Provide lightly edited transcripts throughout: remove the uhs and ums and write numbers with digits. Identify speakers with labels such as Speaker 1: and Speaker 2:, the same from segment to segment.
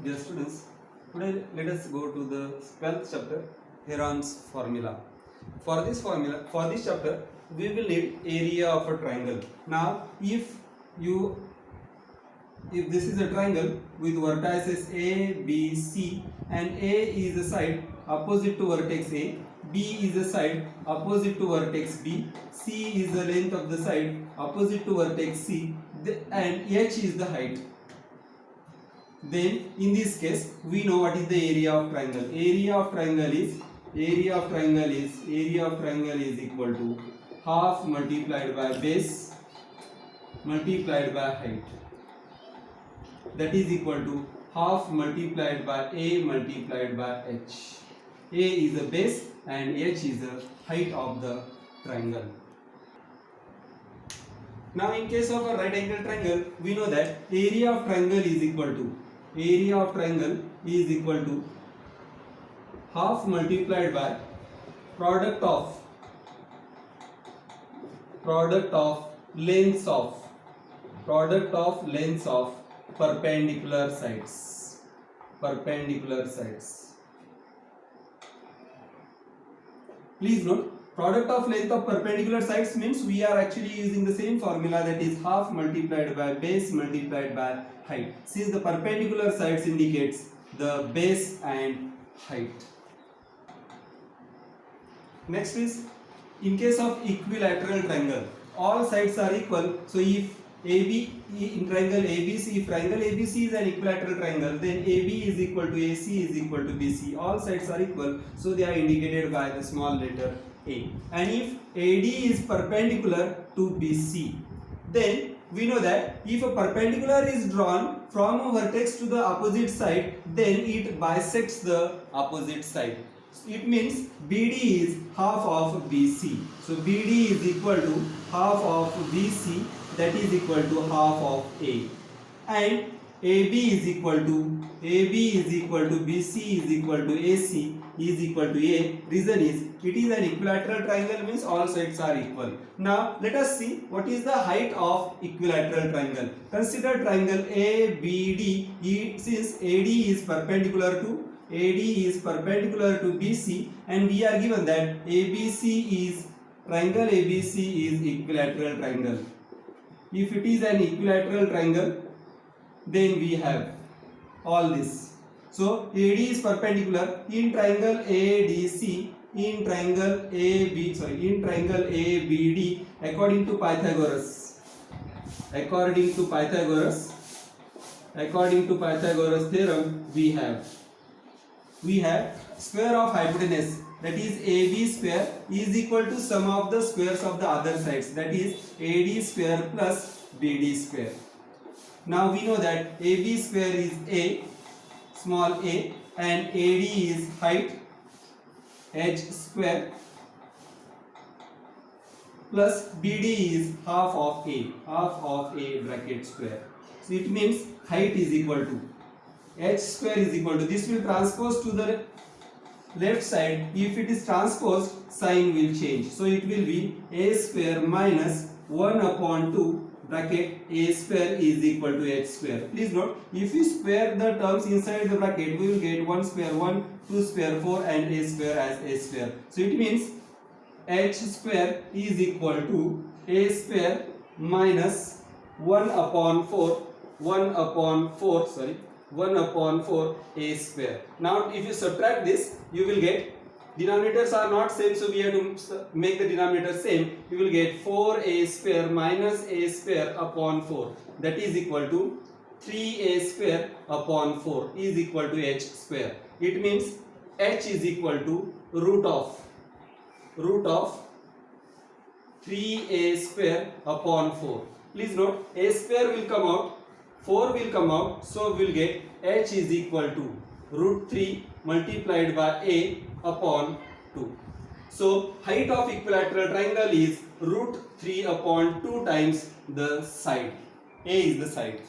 Speaker 1: Dear students, today let us go to the 12th chapter, Heron's formula. For this chapter, we will need area of a triangle. Now, if this is a triangle with vertices A, B, C, and A is the side opposite to vertex A, B is the side opposite to vertex B, C is the length of the side opposite to vertex C, and H is the height. Then in this case we know what is the area of triangle. Area of triangle is equal to half multiplied by base multiplied by height. That is equal to half multiplied by A multiplied by H. A is the base and H is the height of the triangle. Now in case of a right angle triangle, we know that area of triangle is equal to half multiplied by product of lengths of perpendicular sides. Please note, product of length of perpendicular sides means we are actually using the same formula, that is half multiplied by base multiplied by height, since the perpendicular sides indicates the base and height. Next is, in case of equilateral triangle, all sides are equal. So if triangle ABC is an equilateral triangle, then AB is equal to AC is equal to BC. All sides are equal, so they are indicated by the small letter A. And if AD is perpendicular to BC, then we know that if a perpendicular is drawn from a vertex to the opposite side, then it bisects the opposite side. It means BD is half of BC. So BD is equal to half of BC, that is equal to half of A. And AB is equal to BC is equal to AC is equal to A. Reason is, it is an equilateral triangle, means all sides are equal. Now let us see what is the height of equilateral triangle. Consider triangle ABD. Since AD is perpendicular to BC, and we are given that triangle ABC is equilateral triangle. If it is an equilateral triangle, then we have all this. So AD is perpendicular in triangle ADC, in triangle ABD, according to Pythagoras theorem, we have square of hypotenuse, that is AB square is equal to sum of the squares of the other sides, that is AD square plus BD square. Now we know that AB square is A, small a, and AD is height, H square, plus BD is half of A bracket square. So it means height is equal to H square is equal to, this will transpose to the left side. If it is transposed, sign will change. So it will be A square minus 1 upon 2 bracket A square is equal to H square. Please note, if we square the terms inside the bracket, we will get 1 square 1, 2 square 4, and A square as A square. So it means H square is equal to A square minus 1 upon 4 A square. Now if you subtract this, you will get, denominators are not same, so we have to make the denominator same. You will get 4A square minus A square upon 4, that is equal to 3A square upon 4 is equal to H square. It means H is equal to root of 3A square upon 4. Please note, A square will come out, 4 will come out, so we will get H is equal to root 3 multiplied by A upon 2. So height of equilateral triangle is root 3 upon 2 times the side. A is the side.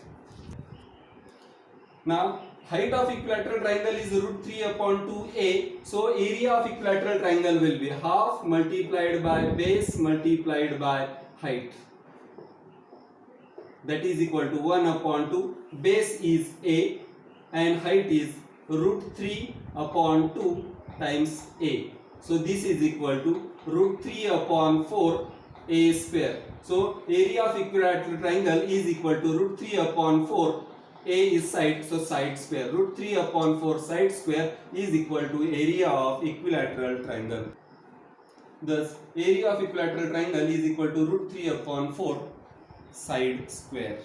Speaker 1: Now height of equilateral triangle is root 3 upon 2A. So area of equilateral triangle will be half multiplied by base multiplied by height. That is equal to 1 upon 2. Base is A and height is root 3 upon 2 times a. So this is equal to root 3 upon 4 a square. So area of equilateral triangle is equal to root 3 upon 4. A is side, so side square. Root 3 upon 4 side square is equal to area of equilateral triangle. Thus, area of equilateral triangle is equal to root 3 upon 4 side square.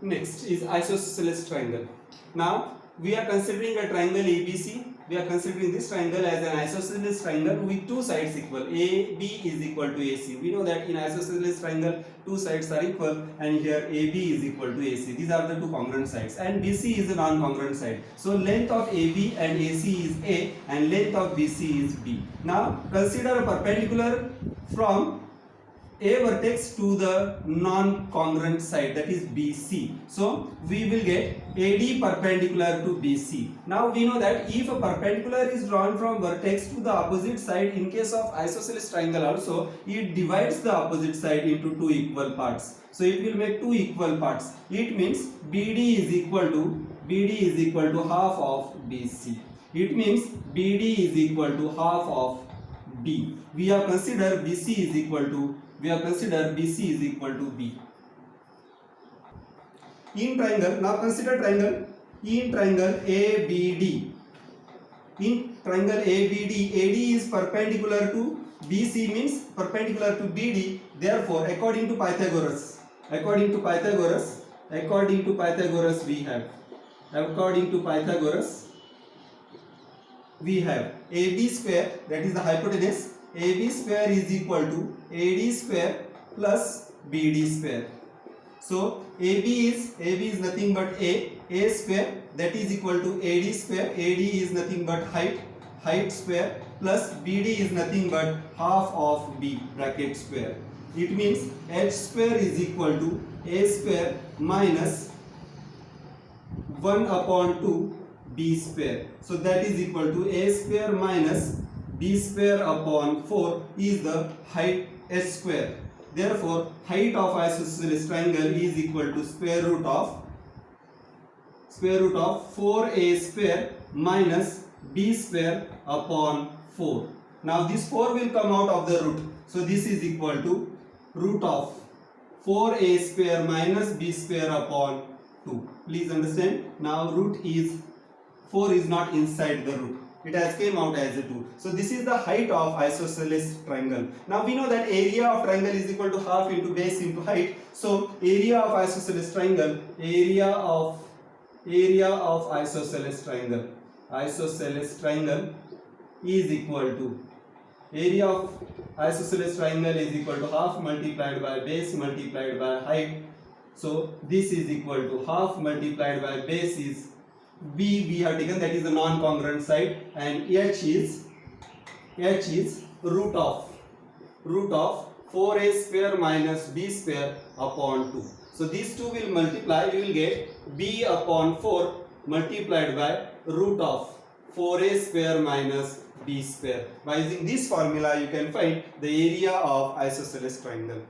Speaker 1: Next is isosceles triangle. Now, we are considering a triangle ABC. We are considering this triangle as an isosceles triangle with two sides equal. AB is equal to AC. We know that in isosceles triangle, two sides are equal, and here AB is equal to AC. These are the two congruent sides, and BC is a non-congruent side. So length of AB and AC is A, and length of BC is B. Now consider a perpendicular from A vertex to the non-congruent side, that is BC. So we will get AD perpendicular to BC. Now we know that if a perpendicular is drawn from vertex to the opposite side, in case of isosceles triangle also, it divides the opposite side into two equal parts. So it will make two equal parts. It means BD is equal to half of BC. It means BD is equal to half of B. We have considered BC is equal to B. In triangle, now consider triangle. In triangle ABD. In triangle ABD, AD is perpendicular to BC, means perpendicular to BD. Therefore, according to Pythagoras, we have AB square, that is the hypotenuse. AB square is equal to AD square plus BD square. So AB is nothing but A square, that is equal to AD square. AD is nothing but height square, plus BD is nothing but half of B bracket square. It means H square is equal to A square minus 1 upon 2 B square. So that is equal to A square minus B square upon 4 is the height H square. Therefore, height of isosceles triangle is equal to square root of 4A square minus B square upon 4. Now this 4 will come out of the root. So this is equal to root of 4A square minus B square upon 2. Please understand. Now root is 4 is not inside the root. It has came out as a 2. So this is the height of isosceles triangle. Now we know that area of triangle is equal to half into base into height. So area of isosceles triangle, area of isosceles triangle is equal to, area of isosceles triangle is equal to half multiplied by base multiplied by height. So this is equal to half multiplied by base is B, we have taken, that is the non-congruent side, and H is root of 4A square minus B square upon 2. So these two will multiply, you will get B upon 4 multiplied by root of 4A square minus B square. By using this formula, you can find the area of isosceles triangle.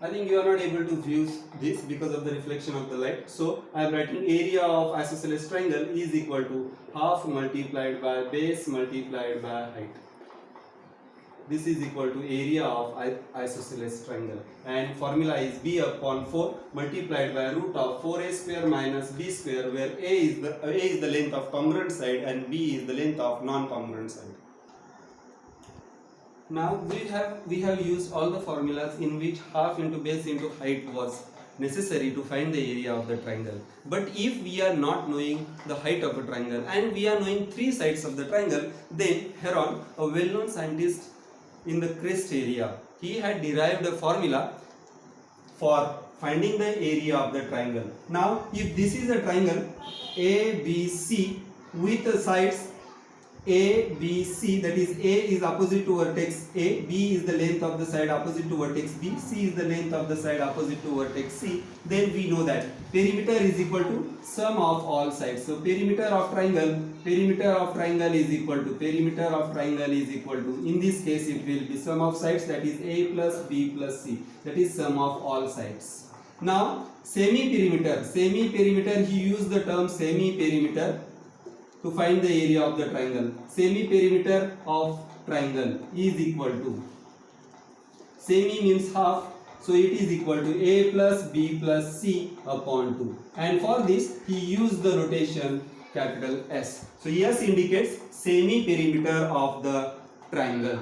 Speaker 1: I think you are not able to view this because of the reflection of the light. So I am writing area of isosceles triangle is equal to half multiplied by base multiplied by height. This is equal to area of isosceles triangle, and formula is B upon 4 multiplied by root of 4A square minus B square, where A is the length of congruent side and B is the length of non-congruent side. Now we have used all the formulas in which half into base into height was necessary to find the area of the triangle. But if we are not knowing the height of a triangle and we are knowing three sides of the triangle, then Heron, a well-known scientist in the crest area, he had derived a formula for finding the area of the triangle. Now if this is a triangle ABC with the sides A, B, C, that is A is opposite to vertex A, B is the length of the side opposite to vertex B, C is the length of the side opposite to vertex C, then we know that perimeter is equal to sum of all sides. So perimeter of triangle is equal to, in this case it will be sum of sides, that is A plus B plus C, that is sum of all sides. Now semi-perimeter, he used the term semi-perimeter to find the area of the triangle. Semi-perimeter of triangle is equal to, semi means half, so it is equal to a plus b plus c upon 2. And for this he used the notation capital S. So S indicates semi-perimeter of the triangle.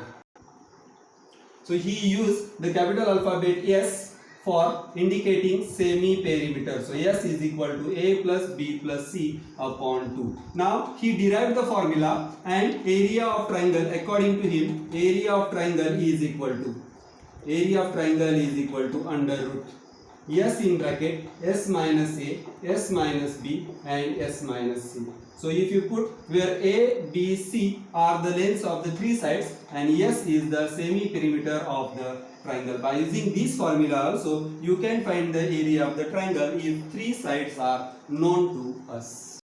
Speaker 1: So he used the capital alphabet S for indicating semi-perimeter. So S is equal to a plus b plus c upon 2. Now he derived the formula, and area of triangle, according to him, area of triangle is equal to under root S in bracket S minus a, S minus b and S minus c. So if you put where a, b, c are the lengths of the three sides and S is the semi-perimeter of the triangle. By using this formula also you can find the area of the triangle if three sides are known to us.